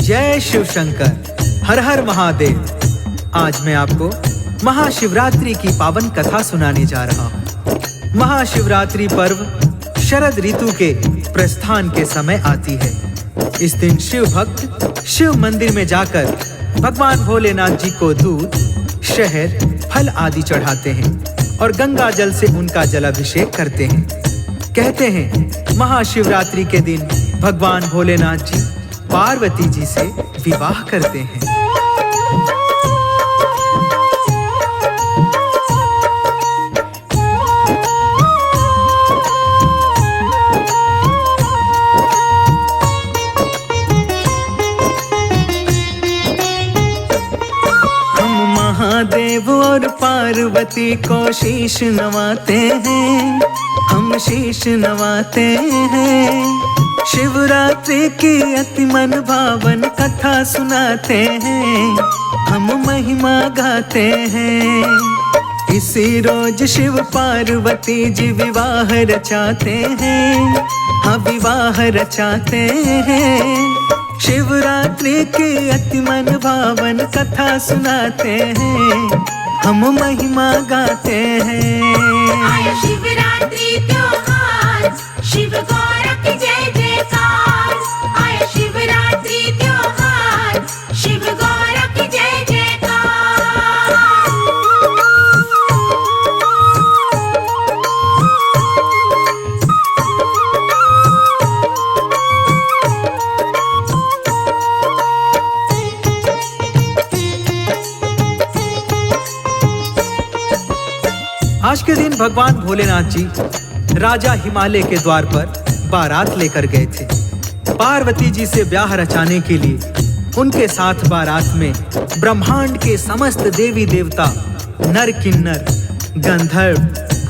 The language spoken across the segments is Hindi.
जय शिव शंकर, हर हर महादेव। आज मैं आपको महाशिवरात्रि की पावन कथा सुनाने जा रहा हूँ। महाशिवरात्रि पर्व शरद ऋतु के प्रस्थान के समय आती है। इस दिन शिव भक्त शिव मंदिर में जाकर भगवान भोलेनाथ जी को दूध, शहद, फल आदि चढ़ाते हैं और गंगा जल से उनका जलाभिषेक करते हैं। कहते हैं महाशिवरात्रि के दिन भगवान भोलेनाथ जी पार्वती जी से विवाह करते हैं। हम महादेव और पार्वती को शीश नवाते हैं, हम शीश नवाते हैं। शिवरात्रि की अति मन भावन कथा सुनाते हैं, हम महिमा गाते हैं। इसी रोज शिव पार्वती जी विवाह रचाते हैं, हाँ विवाह रचाते हैं। शिवरात्रि की अति मन भावन कथा सुनाते हैं, हम महिमा गाते हैं। आया शिवरात्रि त्योहार, शिव गौर की जय जयकार। आया शिवरात्रि त्योहार, शिव गौर की जय जयकार। आज के दिन भगवान भोलेनाथ जी राजा हिमालय के द्वार पर बारात लेकर गए थे। पार्वती जी से ब्याह रचाने के लिए उनके साथ बारात में ब्रह्मांड के समस्त देवी देवता, नर किन्नर, गंधर्व,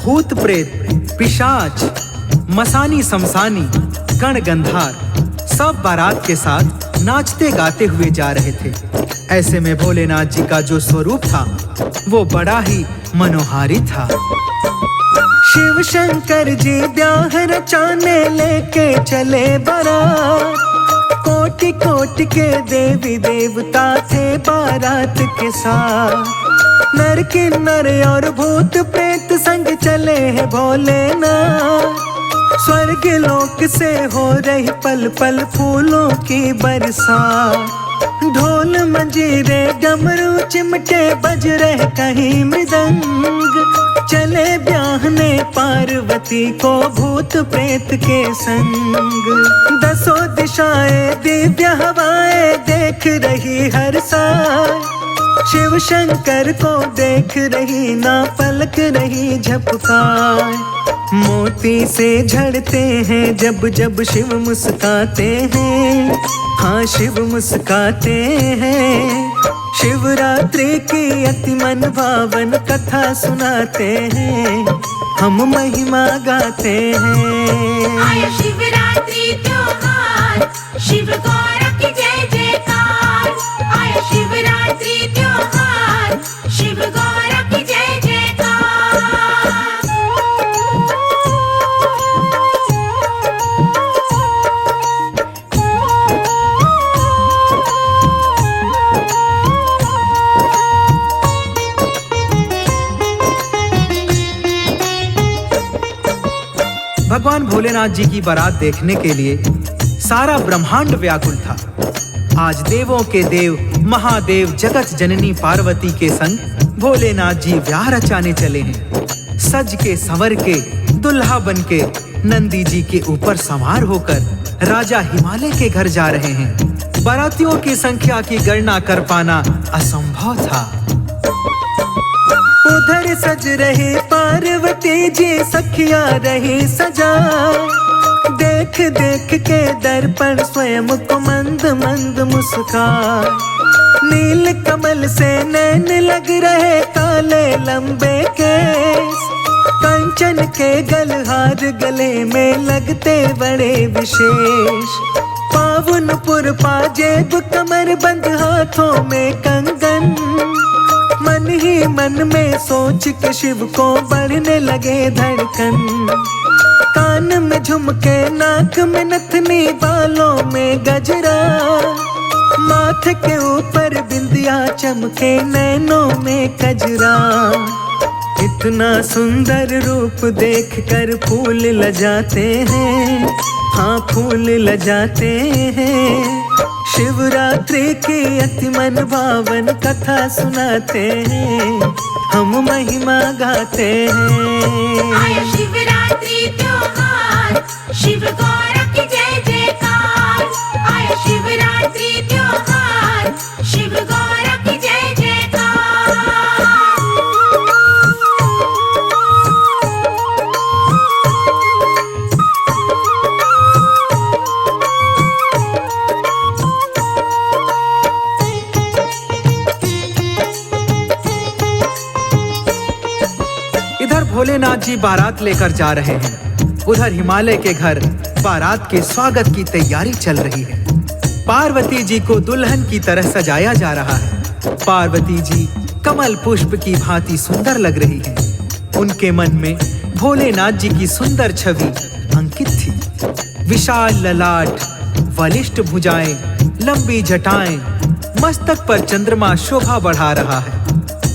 भूत प्रेत, पिशाच, मसानी समसानी, गण गंधार सब बारात के साथ नाचते गाते हुए जा रहे थे। ऐसे में भोलेनाथ जी का जो स्वरूप था वो बड़ा ही मनोहारी था। शिव शंकर जी ब्याह रचाने लेके चले बारात। कोटि कोटि के देवी देवता थे बारात के साथ। नर किन्नर और भूत प्रेत संग चले हैं भोलेनाथ। स्वर्ग लोक से हो रही पल पल फूलों की बरसात। ढोल मंजीरे डमरू चिमटे बज रहे कहीं मृदंग। चले ब्याहने पार्वती को भूत प्रेत के संग। दसों दिशाएं दिव्य हवाएं देख रही हर साल। शिव शंकर को देख रही ना पलक रही झपकार। मोती से झड़ते हैं जब जब शिव मुस्काते हैं, हाँ शिव मुस्काते हैं। शिवरात्रि की अति मन भावन कथा सुनाते हैं, हम महिमा गाते हैं। आया शिवरात्रि त्योहार, शिव गौर की जय जयकार। आया शिवरात्रि त्योहार, शिव गौर की जय जयकार। भगवान भोलेनाथ जी की बारात देखने के लिए सारा ब्रह्मांड व्याकुल था। आज देवों के देव महादेव जगत जननी पार्वती के संग भोलेनाथ जी ब्याह रचाने चले हैं। सज के संवर के दुल्हा बन के नंदी जी के ऊपर सवार होकर राजा हिमालय के घर जा रहे हैं। बारातियों की संख्या की गणना कर पाना असंभव था। उधर सज रहे पार्वती जी सखिया रही सजा। देख देख के दर्पण स्वयं को मंद मंद मुस्कान। नील कमल से नैन लग रहे काले लंबे केस। कंचन के गलहार गले में लगते बड़े विशेष। पावनपुर पाजेब कमर बंद हाथों में कंगन। मन ही मन में सोच के शिव को बढ़ने लगे धड़कन। कान में झुमके, नाक में नथनी, बालों में गजरा। के ऊपर बिंदिया चमके, नैनों में कजरा। इतना सुंदर रूप देखकर फूल लजाते हैं, हाँ फूल लजाते हैं। शिवरात्रि की अति मन भावन कथा सुनाते हैं, हम महिमा गाते हैं। आया शिवरात्रि त्योहार, शिव गौर की जय जयकार। आया शिवरात्रि त्योहार, शिव गौर की जय जयकार। इधर भोलेनाथ जी बारात लेकर जा रहे हैं, उधर हिमालय के घर बारात के स्वागत की तैयारी चल रही है। पार्वती जी को दुल्हन की तरह सजाया जा रहा है। पार्वती जी कमल पुष्प की भांति सुंदर लग रही है। उनके मन में भोलेनाथ जी की सुंदर छवि अंकित थी। विशाल ललाट, बलिष्ठ भुजाएं, लंबी जटाएं, मस्तक पर चंद्रमा शोभा बढ़ा रहा है।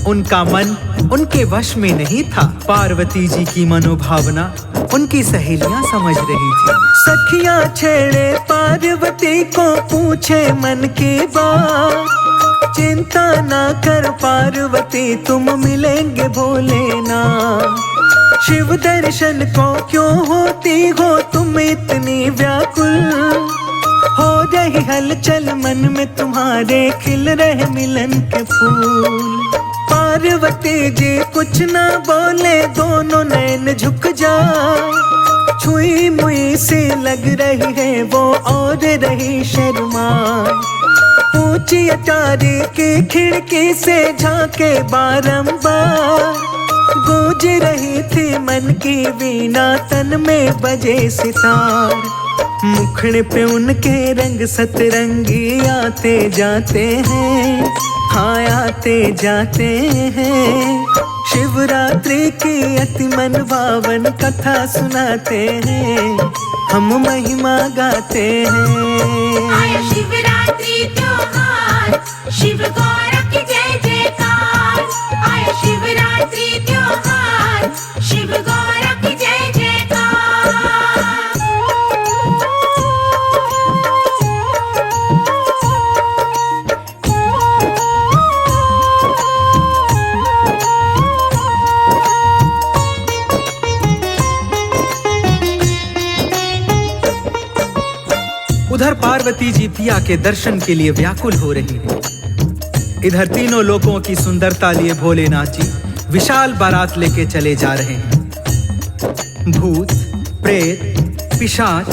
उनका मन उनके वश में नहीं था। पार्वती जी की मनोभावना उनकी सहेलियां समझ रही थी। सखियां छेड़े पार्वती को, पूछे मन की बात। चिंता ना कर पार्वती, तुम मिलेंगे भोलेनाथ। शिव दर्शन को क्यों होती हो तुम इतनी व्याकुल। हो रही हलचल मन में तुम्हारे, खिल रहे मिलन के फूल। पार्वती जी कुछ ना बोले, दोनों नैन झुक जाए। छुई मुई सी लग रही है वो, और रही शर्माए। ऊंची अटारी की खिड़की से झांके बारंबार। गूंज रही थी मन की वीणा, तन में बजे सितार। मुखड़े पे उनके रंग सतरंगी आते जाते हैं, हाँ आते जाते हैं। शिवरात्रि की अति मन भावन कथा सुनाते हैं, हम महिमा गाते हैं। आया शिवरात्रि त्योहार, शिव गौर की जय जयकार। आया शिवरात्रि त्योहार, शिव गौर की जय जयकार। उधर पार्वती जी पिया के दर्शन के लिए व्याकुल हो रही है। इधर तीनों लोकों की सुंदरता लिए भोलेनाथ जी विशाल बारात लेके चले जा रहे हैं। भूत, प्रेत, पिशाच,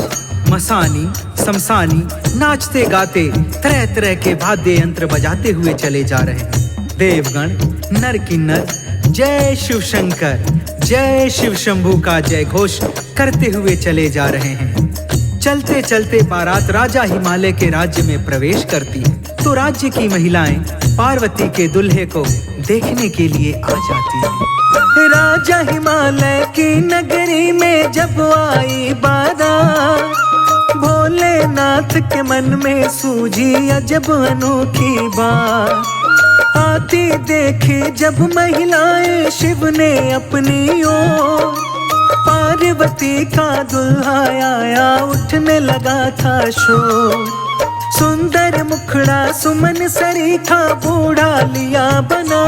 मसानी, शमशानी नाचते गाते तरह तरह के वाद्य यंत्र बजाते हुए चले जा रहे हैं। देवगण, नर किन्नर जय शिव शंकर, जय शिव शंभू का जय घोष करते हुए चले जा रहे हैं। चलते चलते बारात राजा हिमालय के राज्य में प्रवेश करती है, तो राज्य की महिलाएं पार्वती के दुल्हे को देखने के लिए आ जाती हैं। राजा हिमालय की नगरी में जब आई बारात, भोलेनाथ के मन में सूझी अजब अनोखी बात। आती देखी जब महिलाएं शिव ने अपनी ओर, पार्वती का दुल्हा आया उठने लगा था शोर। सुंदर मुखड़ा सुमन सरीखा बूढ़ा लिया बना,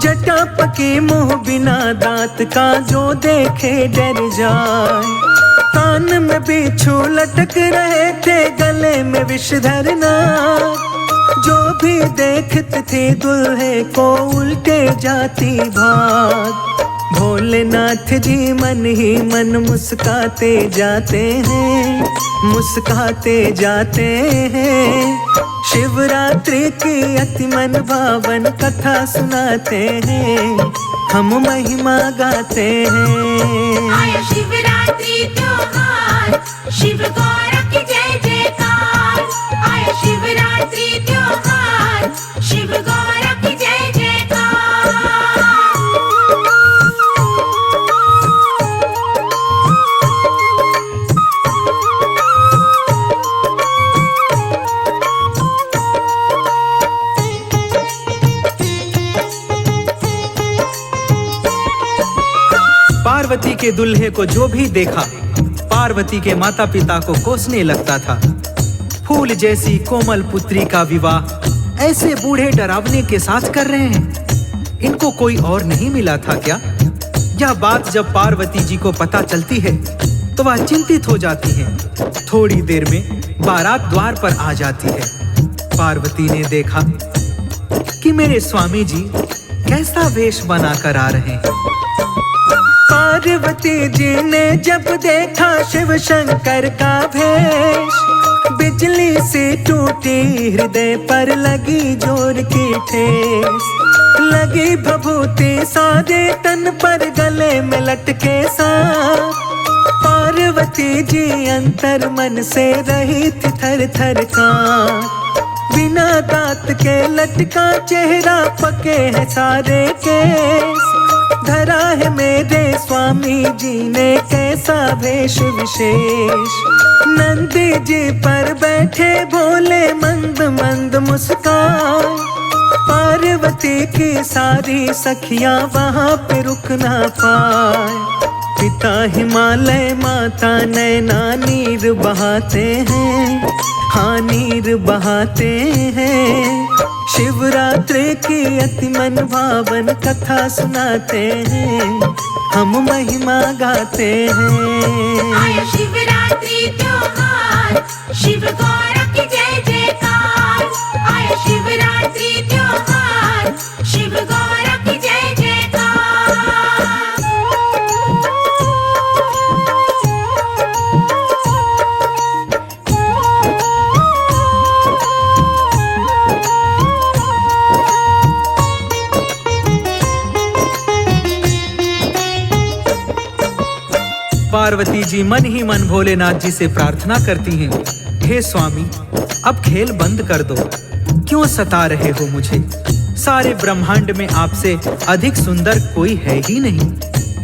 जटा पकी मुंह बिना दांत का जो देखे डर जाए। कान में बिच्छू लटक रहे थे, गले में विषधरना, जो भी देखते थे दुल्हे को उल्टे जाती भाग। भोलेनाथ जी मन ही मन मुस्काते जाते हैं, मुस्काते जाते हैं। शिवरात्रि की अति मन भावन कथा सुनाते हैं, हम महिमा गाते हैं। आया शिवरात्रि त्योहार, शिव गौर की जय जयकार। आया शिवरात्रि त्योहार, शिव गौर की जय जयकार। पार्वती के दुल्हे को जो भी देखा, पार्वती के माता पिता को कोसने लगता था। फूल जैसी कोमल पुत्री का विवाह ऐसे बूढ़े डरावने के साथ कर रहे हैं। इनको कोई और नहीं मिला था क्या? यह बात जब पार्वती जी को पता चलती है तो वह चिंतित हो जाती हैं। थोड़ी देर में बारात द्वार पर आ जाती है। पार्वती ने देखा कि मेरे स्वामी जी कैसा वेश बनाकर आ रहे हैं। पार्वती जी ने जब देखा शिव शंकर का भेष, बिजली से टूटी हृदय पर लगी जोर की ठेस। लगी भभूति सारे तन पर गले में लटके सांप। पार्वती जी अंतर मन से रही थी थर थर कांप। बिना दांत के लटका चेहरा, पके हैं सारे केस। धरा है मेरे स्वामी जी ने कैसा वेश विशेष। नंदी जी पर बैठे भोले मंद मंद मुस्कान। पार्वती की सारी सखियां वहां पे रुक ना पाए। पिता हिमालय माता नैना नीर बहाते हैं, हाँ नीर बहाते हैं। शिवरात्रि की अति मन भावन कथा सुनाते हैं, हम महिमा गाते हैं। आया शिवरात्रि त्योहार, शिव गौर की जय जयकार। आया शिवरात्रि त्योहार, शिव गौर की जय जयकार। पार्वती जी मन ही मन भोलेनाथ जी से प्रार्थना करती हैं, हे स्वामी, अब खेल बंद कर दो। क्यों सता रहे हो मुझे? सारे ब्रह्मांड में आपसे अधिक सुंदर कोई है ही नहीं।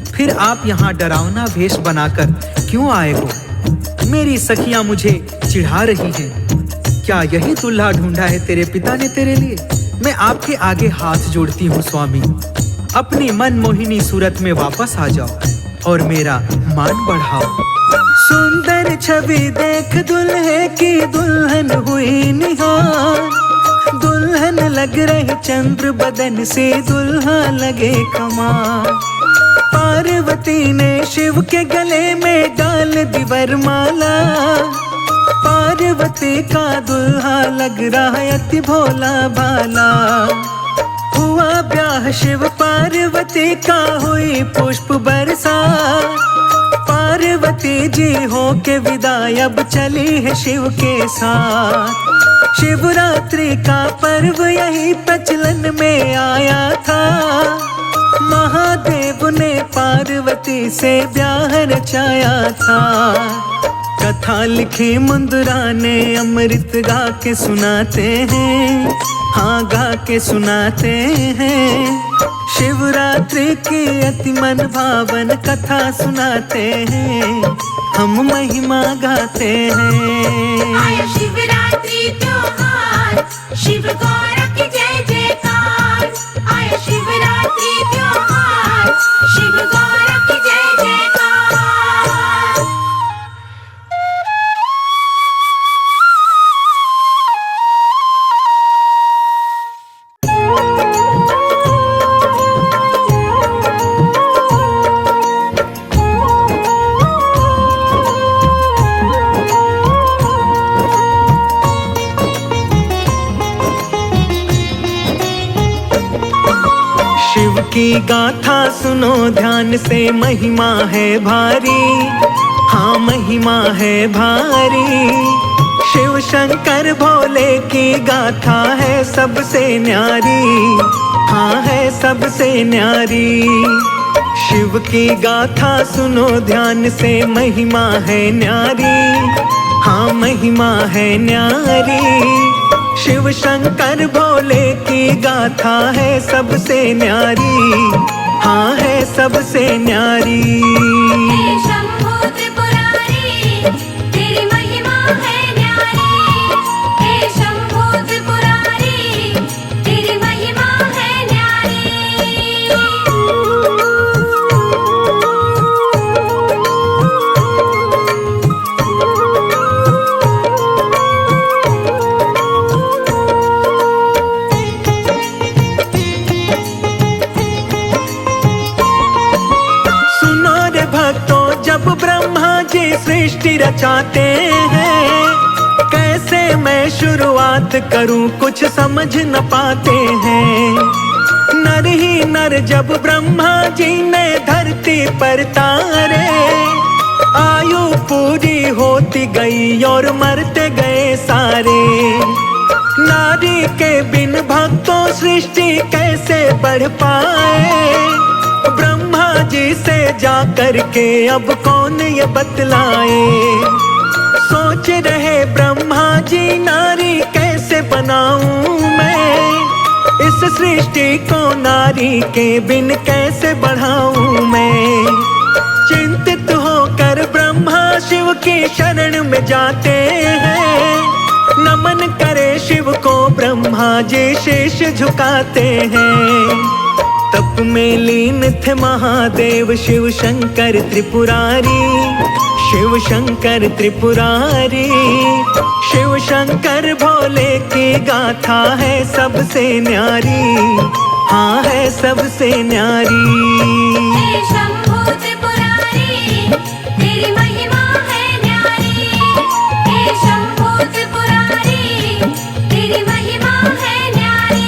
फिर आप यहाँ डरावना वेश बनाकर क्यों आए हो? मेरी सखियां मुझे चिढ़ा रही हैं। क्या यही दूल्हा ढूंढा है तेरे पिता ने तेरे लिए? मैं आपके आगे हाथ जोड़ती हूँ स्वामी, अपनी मनमोहिनी सूरत में वापस आ जाओ और मेरा मान बढ़ाओ। सुंदर छवि देख दुल्हे की दुल्हन हुई निहार। दुल्हन लग रही चंद्र बदन से, दुल्हा लगे कमाल। पार्वती ने शिव के गले में डाल दी वरमाला। पार्वती का दुल्हा लग रहा है अति भोला भाला। हुआ ब्याह शिव पार्वती का, हुई पुष्प बरसा। पार्वती जी हो के विदाई अब चली है शिव के साथ। शिवरात्रि का पर्व यही प्रचलन में आया था। महादेव ने पार्वती से ब्याह रचाया था। कथा लिखी मुंदरा ने अमृत गा के सुनाते हैं, हाँ गा के सुनाते हैं। शिवरात्रि की अति मन भावन कथा सुनाते हैं, हम महिमा गाते हैं। आया शिवरात्रि त्योहार, शिव गौर की जय जयकार। आया शिवरात्रि त्योहार, शिव गौर की जय जयकार। शिव की गाथा सुनो ध्यान से, महिमा है भारी, हाँ महिमा है भारी। शिव शंकर भोले की गाथा है सबसे न्यारी, हाँ है सबसे न्यारी। शिव की गाथा सुनो ध्यान से, महिमा है न्यारी, हाँ महिमा है न्यारी। शिव शंकर भोले की गाथा है सबसे न्यारी, हाँ है सबसे न्यारी। हे शंभो त्रिपुरारी, तेरी महिमा है न्यारी। हे शंभो त्रिपुरारी, तेरी महिमा है न्यारी। सृष्टि रचाते हैं। कैसे मैं शुरुआत करूं कुछ समझ न पाते हैं। नर ही नर जब ब्रह्मा जी ने धरती पर तारे, आयु पूरी होती गई और मरते गए सारे। नारी के बिन भक्तों सृष्टि कैसे बढ़ पाए। ब्रह्मा जी से जा कर के अब कौन ये बतलाए। सोच रहे ब्रह्मा जी नारी कैसे बनाऊं मैं। इस सृष्टि को नारी के बिन कैसे बढ़ाऊं मैं। चिंतित होकर ब्रह्मा शिव की शरण में जाते हैं। नमन करे शिव को ब्रह्मा जी शीश झुकाते हैं। तप में लीन थे महादेव शिव शंकर त्रिपुरारी। शिव शंकर त्रिपुरारी, शिव शंकर भोले की गाथा है सबसे न्यारी। हाँ है सबसे न्यारी। हे शंभो त्रिपुरारी, तेरी महिमा है न्यारी। हे शंभो त्रिपुरारी, तेरी महिमा है न्यारी।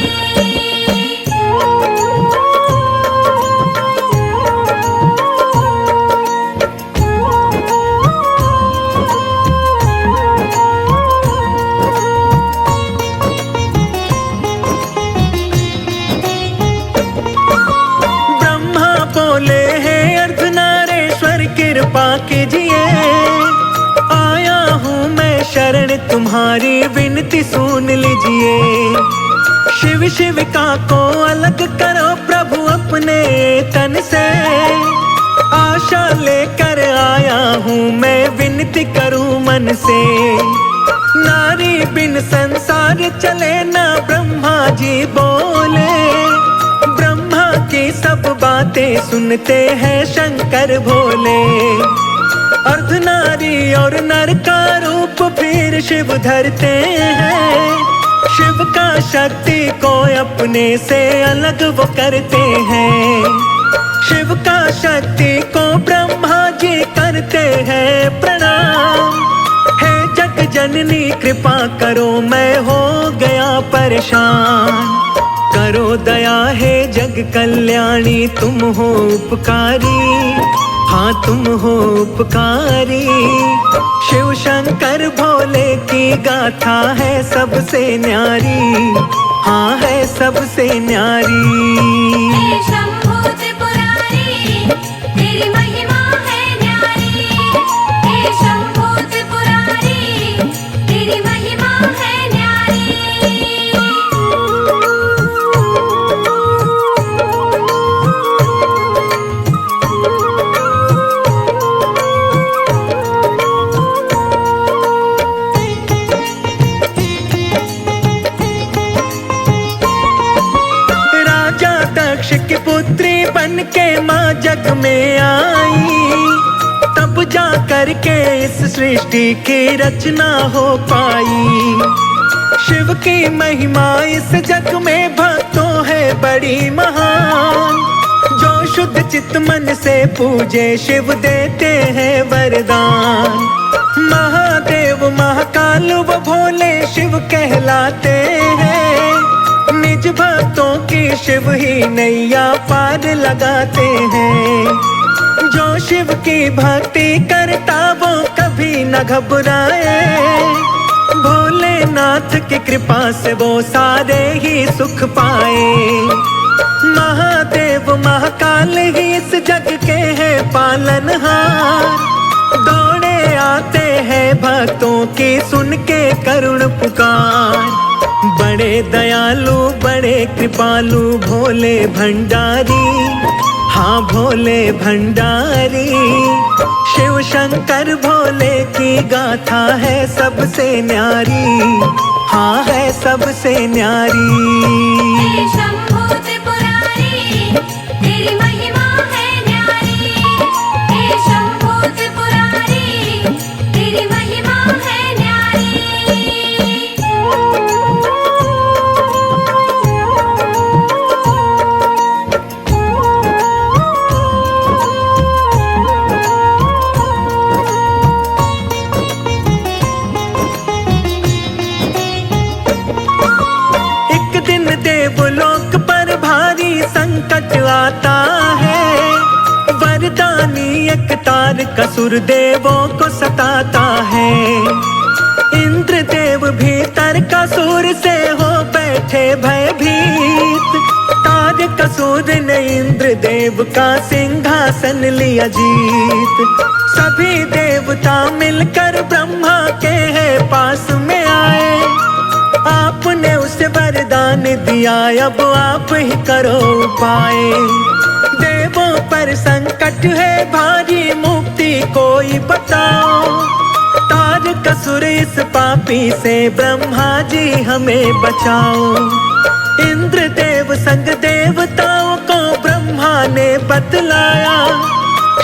कृपा कीजिए, आया हूँ मैं शरण तुम्हारी विनती सुन लीजिए। शिव शिविका को अलग करो प्रभु अपने तन से। आशा लेकर आया हूँ मैं विनती करूँ मन से। नारी बिन संसार चले ना ब्रह्मा जी बोले। ब्रह्मा की सब बातें सुनते हैं शंकर भोले। अर्धनारी और नर का रूप फिर शिव धरते हैं। शिव का शक्ति को अपने से अलग वो करते हैं। शिव का शक्ति को ब्रह्मा जी करते हैं प्रणाम। हे जग जननी कृपा करो मैं हो गया परेशान। करो दया है जग कल्याणी तुम हो उपकारी। हाँ तुम हो उपकारी। शिव शंकर भोले की गाथा है सबसे न्यारी। हाँ है सबसे न्यारी। हे शंभो त्रिपुरारी, तेरी महिमा है न्यारी। हे शंभो त्रिपुरारी, तेरी महिमा है न्यारी। की पुत्री बन के माँ जग में आई। तब जा कर के इस सृष्टि की रचना हो पाई। शिव की महिमा इस जग में भक्तों है बड़ी महान। जो शुद्ध चित्त मन से पूजे शिव देते हैं वरदान। महादेव महाकाल व भोले शिव कहलाते हैं। निज भक्तों की शिव ही नैया पार लगाते हैं। जो शिव की भक्ति करता वो कभी न घबराए। भोलेनाथ की कृपा से वो सारे ही सुख पाए। महादेव महाकाल ही इस जग के हैं पालनहार। दौड़े आते हैं भक्तों की सुन के करुण पुकार। बड़े दयालु बड़े कृपालु भोले भंडारी। हाँ भोले भंडारी। शिव शंकर भोले की गाथा है सबसे न्यारी। हाँ है सबसे न्यारी। हे शंभो त्रिपुरारी, तेरी महिमा है न्यारी। हे शंभो त्रिपुरारी, तेरी महिमा है न्यारी। संकट आता है, वरदानी एक तार कसुर देवों को सताता है। इंद्रदेव भीतर कसुर से हो बैठे भयभीत, तार कसुर ने इंद्रदेव का सिंहासन लिया जीत। सभी देवता मिलकर ब्रह्मा के पास में आए, आपने उसे वरदान दिया, अब आप ही करो उपाय। देवों पर संकट है भारी, मुक्ति कोई बताओ, तार कसुर इस पापी से ब्रह्मा जी हमें बचाओ। इंद्रदेव संग देवताओं को ब्रह्मा ने बतलाया,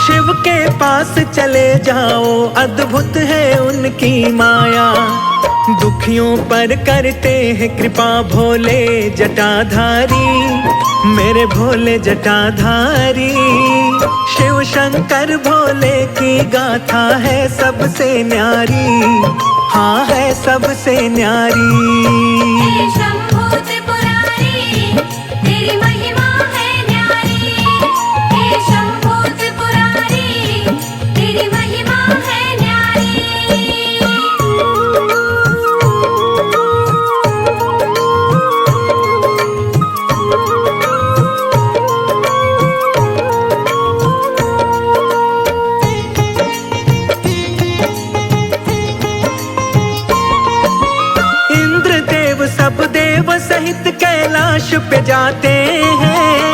शिव के पास चले जाओ, अद्भुत है उनकी माया। दुखियों पर करते हैं कृपा भोले जटाधारी, मेरे भोले जटाधारी। शिव शंकर भोले की गाथा है सबसे न्यारी, हाँ है सबसे न्यारी। हे शंभू त्रिपुरारी, तेरी महिमा है न्यारी। हे शंभू त्रिपुरारी, तेरी महिमा है न्यारी। सब देव सहित कैलाश पे जाते हैं,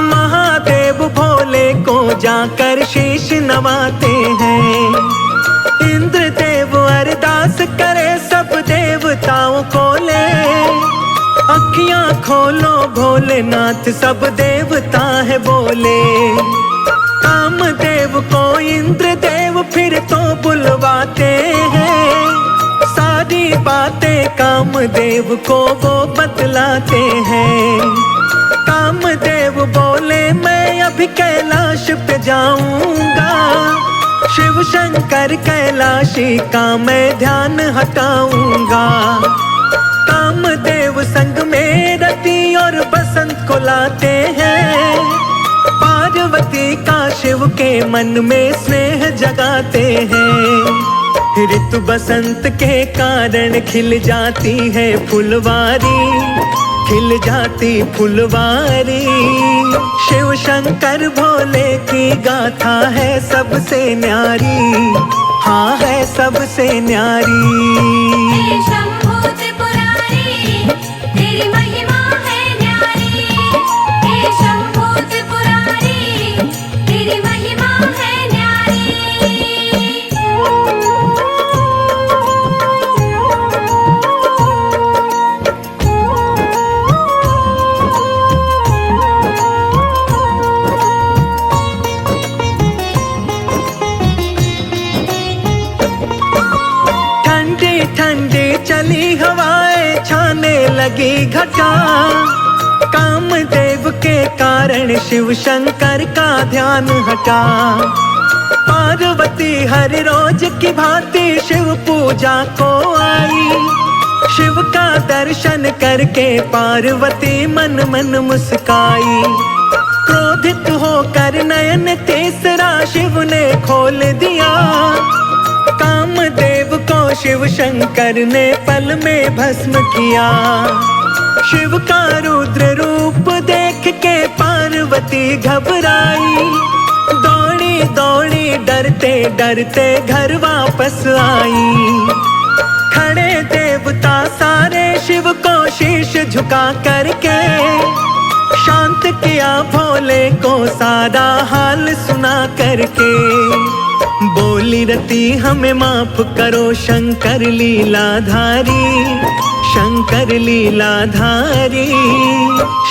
महादेव भोले को जाकर शीश नवाते हैं। इंद्रदेव अरदास करे सब देवताओं को ले, अखियां खोलो भोलेनाथ सब देवता है बोले। कामदेव को इंद्रदेव फिर तो बुलवाते हैं, सारी बातें कामदेव को वो बतलाते हैं। कामदेव बोले मैं अभी कैलाश पे जाऊंगा, शिव शंकर कैलाशी का मैं ध्यान हटाऊंगा। कामदेव संग में रति और बसंत को लाते हैं, पार्वती का शिव के मन में स्नेह जगाते हैं। ऋतु बसंत के कारण खिल जाती है फुलवारी, खिल जाती फुलवारी। शिव शंकर भोले की गाथा है सबसे न्यारी, हाँ है सबसे न्यारी। हे शंभू त्रिपुरारी, तेरी महिमा है न्यारी। हे शंभू त्रिपुरारी, तेरी महिमा है न्यारी। ठंडी चली हवाएं छाने लगी घटा, कामदेव के कारण शिव शंकर का ध्यान हटा। पार्वती हर रोज की भांति शिव पूजा को आई, शिव का दर्शन करके पार्वती मन मन मुस्काई। क्रोधित होकर नयन तीसरा शिव ने खोल दिया, कामदेव को शिव शंकर ने पल में भस्म किया। शिव का रुद्र रूप देख के पार्वती घबराई, दौड़ी दौड़ी डरते डरते घर वापस आई। खड़े देवता सारे शिव को शीश झुका करके शांत किया भोले को सारा हाल सुना करके। बोली रति हमें माफ करो शंकर लीलाधारी, शंकर लीलाधारी।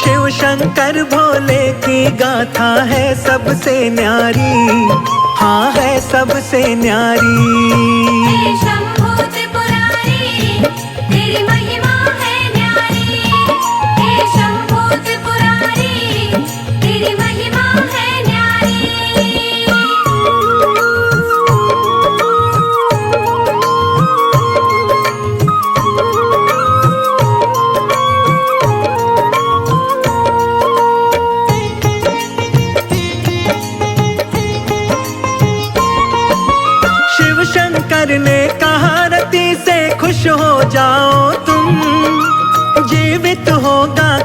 शिव शंकर भोले की गाथा है सबसे न्यारी, हाँ है सबसे न्यारी। हे शंभू त्रिपुरारी, तेरी महिमा है न्यारी। हे शंभू त्रिपुरारी, तेरी महिमा है न्यारी।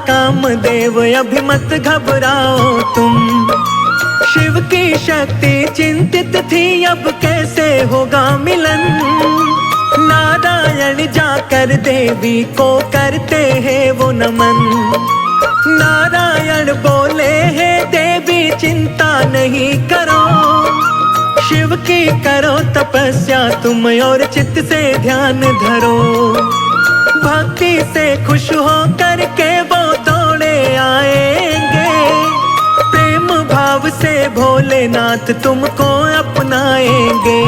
कामदेव अभी मत घबराओ तुम। शिव की शक्ति चिंतित थी अब कैसे होगा मिलन। नारायण जाकर देवी को करते हैं वो नमन। नारायण बोले हैं देवी चिंता नहीं करो। शिव की करो तपस्या तुम और चित्त से ध्यान धरो। भक्ति से खुश हो करके वो दौड़े आएंगे। प्रेम भाव से भोलेनाथ तुमको अपनाएंगे।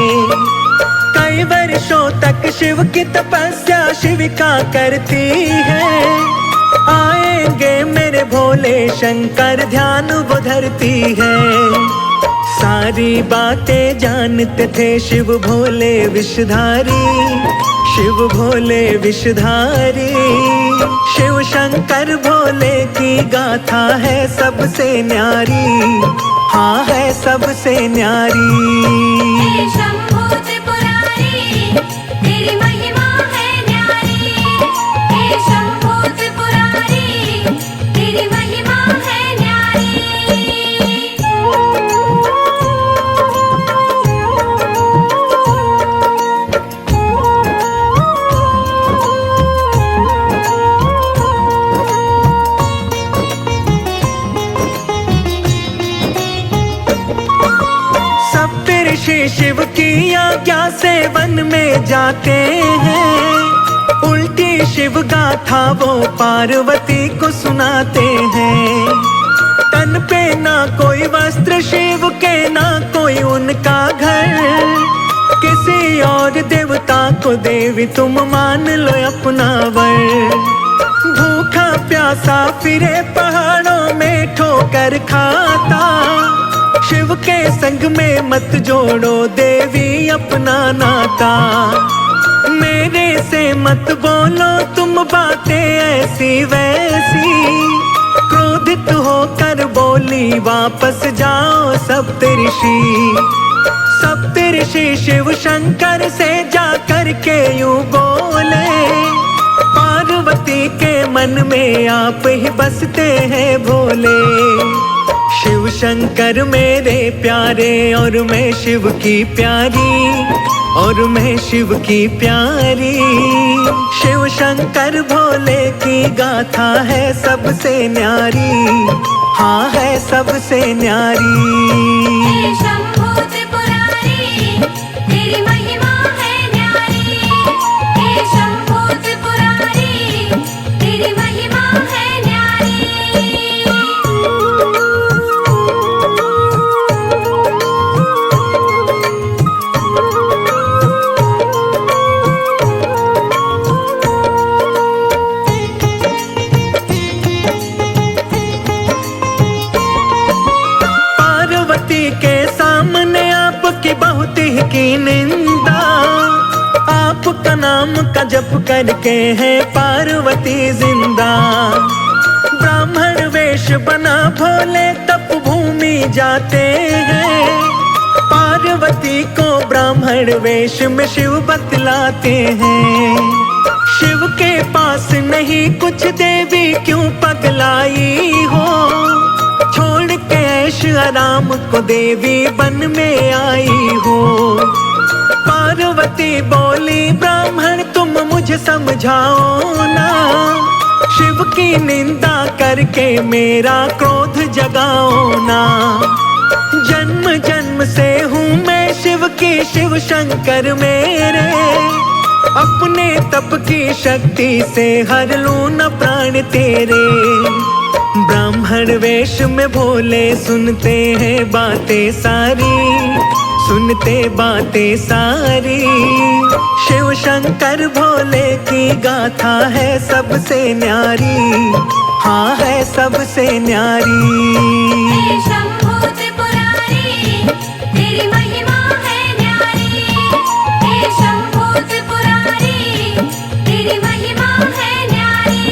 कई वर्षों तक शिव की तपस्या शिविका करती है। आएंगे मेरे भोले शंकर ध्यान वो धरती है। सारी बातें जानते थे शिव भोले विषधारी। शिव भोले विषधारी। शिव शंकर भोले की गाथा है सबसे न्यारी। हाँ है सबसे न्यारी। हे शंभू त्रिपुरारी, तेरी महिमा है न्यारी। हे शंभू त्रिपुरारी, तेरी महिमा है न्यारी। शिव की आज्ञा से वन में जाते हैं। उल्टी शिव गाथा वो पार्वती को सुनाते हैं। तन पे ना कोई वस्त्र शिव के ना कोई उनका घर। किसी और देवता को देवी तुम मान लो अपना वर। भूखा प्यासा फिरे पहाड़ों में ठोकर खाता। शिव के संग में मत जोड़ो देवी अपना नाता। मेरे से मत बोलो तुम बातें ऐसी वैसी। क्रोधित होकर बोली वापस जाओ सप्तऋषि। सप्तऋषि शिव शंकर से जाकर के यूं बोले। पार्वती के मन में आप ही बसते हैं भोले। शिव शंकर मेरे प्यारे और मैं शिव की प्यारी। और मैं शिव की प्यारी। शिव शंकर भोले की गाथा है सबसे न्यारी। हाँ है सबसे न्यारी। हे शंभू त्रिपुरारी, तेरी महिमा है न्यारी। हे शंभू त्रिपुरारी, तेरी महिमा है न्यारी। की निंदा। आपका नाम का जप करके है पार्वती जिंदा। ब्राह्मण वेश बना भोले तप भूमि जाते हैं। पार्वती को ब्राह्मण वेश में शिव बतलाते हैं। शिव के पास नहीं कुछ देवी क्यों पगलाई हो। छोड़ के ऐश आराम को देवी बन में आई हो। पार्वती बोली ब्राह्मण तुम मुझे समझाओ ना। शिव की निंदा करके मेरा क्रोध जगाओ ना। जन्म जन्म से हूँ मैं शिव की शिव शंकर मेरे। अपने तप की शक्ति से हर लूं न प्राण तेरे। ब्राह्मण वेश में भोले सुनते हैं बातें सारी। सुनते बातें सारी। शिव शंकर भोले की गाथा है सबसे न्यारी। हाँ है सबसे न्यारी। हे शंभू त्रिपुरारी, तेरी महिमा है न्यारी। हे शंभू त्रिपुरारी, तेरी महिमा है न्यारी।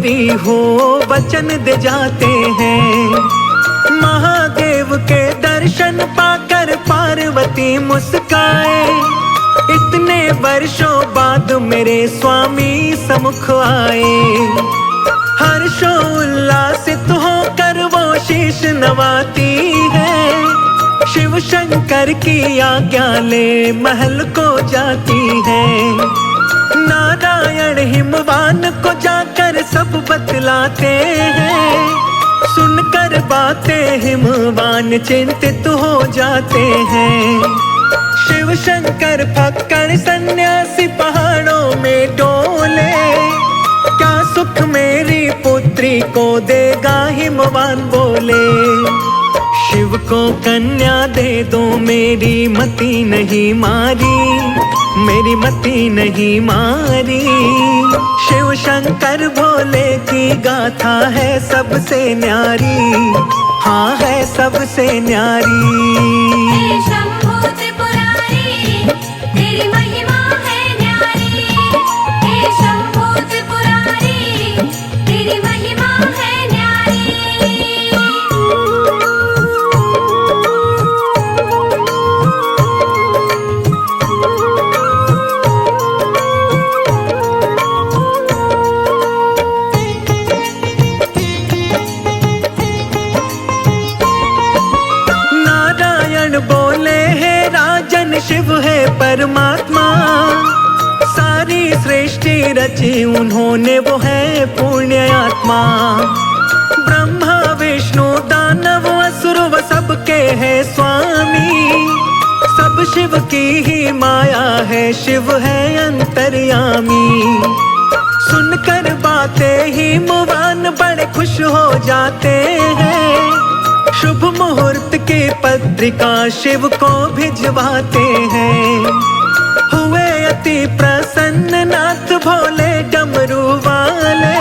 मेरी हो वचन दे जाते हैं। महादेव के दर्शन पाकर पार्वती मुस्काए, इतने वर्षों बाद मेरे स्वामी सम्मुख आए। हर्षोल्लासित होकर वो शीश नवाती है, शिव शंकर की आज्ञा ले महल को जाती है। नारायण हिमवान को जाकर सब बतलाते हैं, सुनकर बातें हिमवान चिंतित हो जाते हैं। शिव शंकर फक्कड़ सन्यासी पहाड़ों में डोले, क्या सुख मेरी पुत्री को देगा हिमवान बोले। शिव को कन्या दे दो मेरी मति नहीं मारी, मेरी मति नहीं मारी। शिव शंकर भोले की गाथा है सबसे न्यारी, हाँ है सबसे न्यारी। हे शंभू त्रिपुरारी, तेरी महिमा है न्यारी। हे शंभू त्रिपुरारी, तेरी महिमा है न्यारी। बोले है राजन शिव है परमात्मा, सारी सृष्टि रची उन्होंने वो है पुण्य आत्मा। ब्रह्मा विष्णु दानव असुर व सबके है स्वामी, सब शिव की ही माया है, शिव है अंतर्यामी। सुनकर बातें हिमवान बड़े खुश हो जाते हैं, शुभ मुहूर्त की पत्रिका शिव को भिजवाते हैं। हुए अति प्रसन्न नाथ भोले डमरू वाले,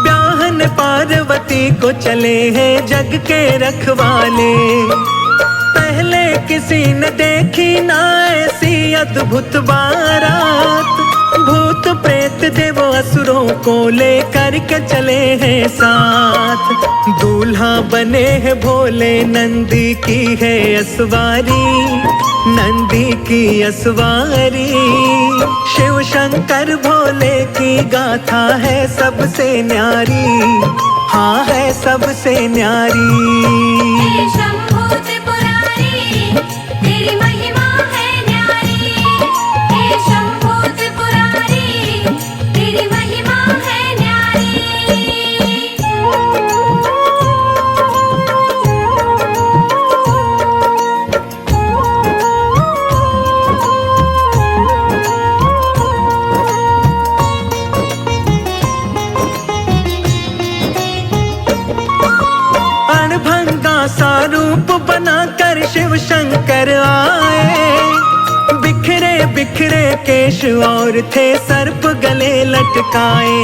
ब्याहन पार्वती को चले हैं जग के रखवाले। पहले किसी ने देखी ना ऐसी अद्भुत बारात, भूत प्रेत देव असुरों को लेकर के चले हैं साथ। दूल्हा बने हैं भोले नंदी की है असवारी, नंदी की असवारी। शिव शंकर भोले की गाथा है सबसे न्यारी, हाँ है सबसे न्यारी। हे शंभू त्रिपुरारी, तेरी महिमा है न्यारी। हे शंभू त्रिपुरारी, तेरी महिमा है न्यारी। अणभंगा सा रूप बनाकर शिव शंकर आए, बिखरे बिखरे केश और थे सर्प गले लटकाए।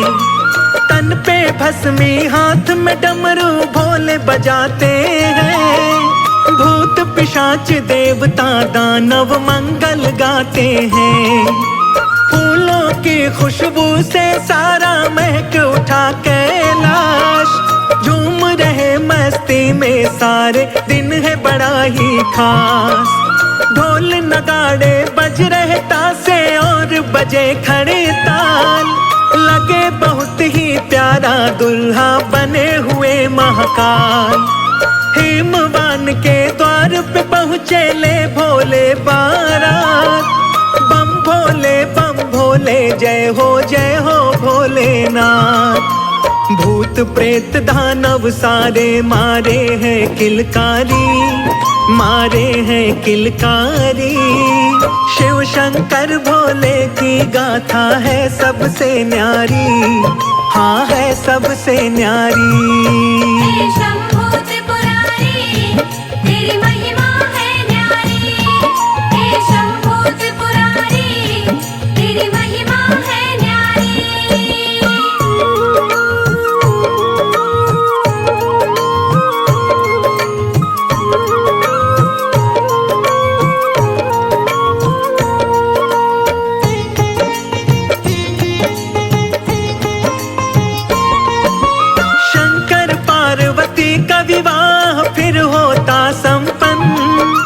तन पे भस्मी हाथ में डमरू भोले बजाते हैं, भूत पिशाच देवता दानव मंगल गाते हैं। फूलों की खुशबू से सारा महक उठा कैलाश, झूम रहे मस्ती में सारे दिन है बड़ा ही खास। ढोल नगाड़े बज रहे तासे और बजे खड़े ताल, लगे बहुत ही प्यारा दुल्हा बने हुए महाकाल। हिमवान के द्वार पे पहुँचे ले भोले बारात, बम भोले जय हो भोलेनाथ। भूत प्रेत दानव सारे मारे हैं किलकारी, मारे हैं किलकारी। शिव शंकर भोले की गाथा है सबसे न्यारी, हाँ है सबसे न्यारी। हे शंभू त्रिपुरारी, तेरी महिमा है न्यारी। हे शंभू त्रिपुरारी, तेरी महिमा है न्यारी। फिर होता संपन्न।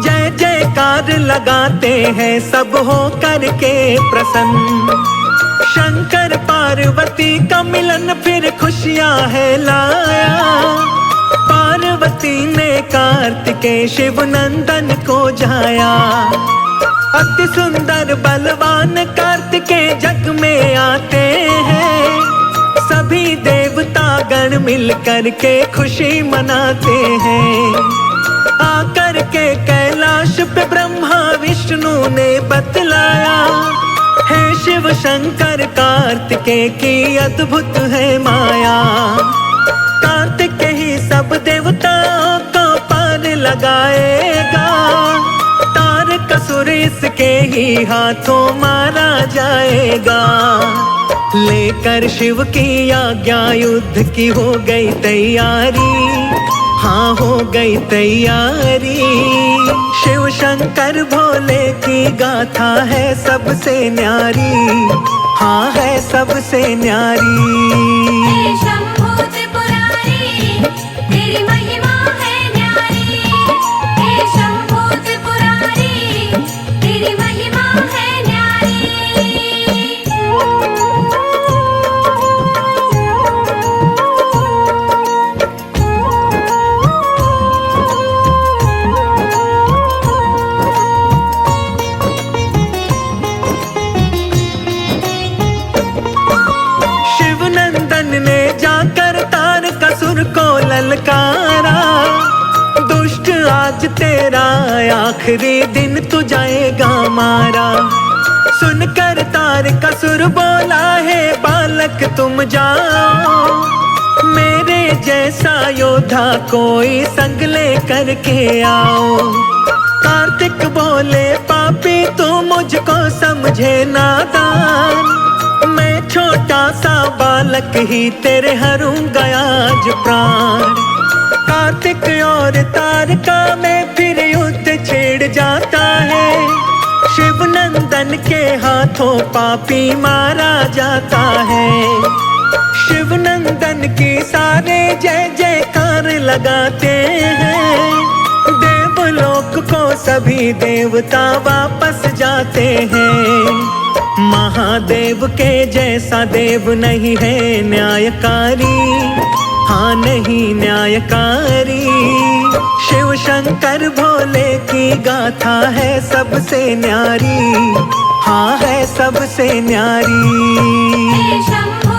जय जयकार लगाते हैं सब हो करके प्रसन्न। शंकर पार्वती का मिलन फिर खुशियां है लाया। पार्वती ने कार्तिकेय शिव नंदन को जाया। अति सुंदर बलवान कार्तिकेय जग में आते हैं। सभी देवता गण मिल कर के खुशी मनाते हैं। आकर के कैलाश पे ब्रह्मा विष्णु ने बतलाया, हे शिव शंकर कार्तिकेय की अद्भुत है माया। कार्तिक ही सब देवताओं को पार लगाएगा। तारकासुर इसके ही हाथों मारा जाएगा। लेकर शिव की आज्ञा युद्ध की हो गई तैयारी। हाँ हो गई तैयारी। शिव शंकर भोले की गाथा है सबसे न्यारी। हाँ है सबसे न्यारी। हे शंभू त्रिपुरारी, तेरी महिमा है न्यारी। हे शंभू त्रिपुरारी, तेरी महिमा है न्यारी। तारकासुर को ललकारा, दुष्ट आज तेरा आखिरी दिन तू जाएगा मारा। सुनकर तारकासुर बोला, है बालक तुम जाओ। मेरे जैसा योद्धा कोई संग ले करके आओ। कार्तिक बोले, पापी तू मुझको समझे नादान। मैं छोटा सा बालक ही तेरे हरूंगा आज प्राण। कार्तिक और तारका में फिर युद्ध छेड़ जाता है। शिव नंदन के हाथों पापी मारा जाता है। शिव नंदन की सारे जय जयकार लगाते हैं। देवलोक को सभी देवता वापस जाते हैं। महादेव के जैसा देव नहीं है न्यायकारी। हाँ नहीं न्यायकारी। शिव शंकर भोले की गाथा है सबसे न्यारी। हाँ है सबसे न्यारी। हे शंभू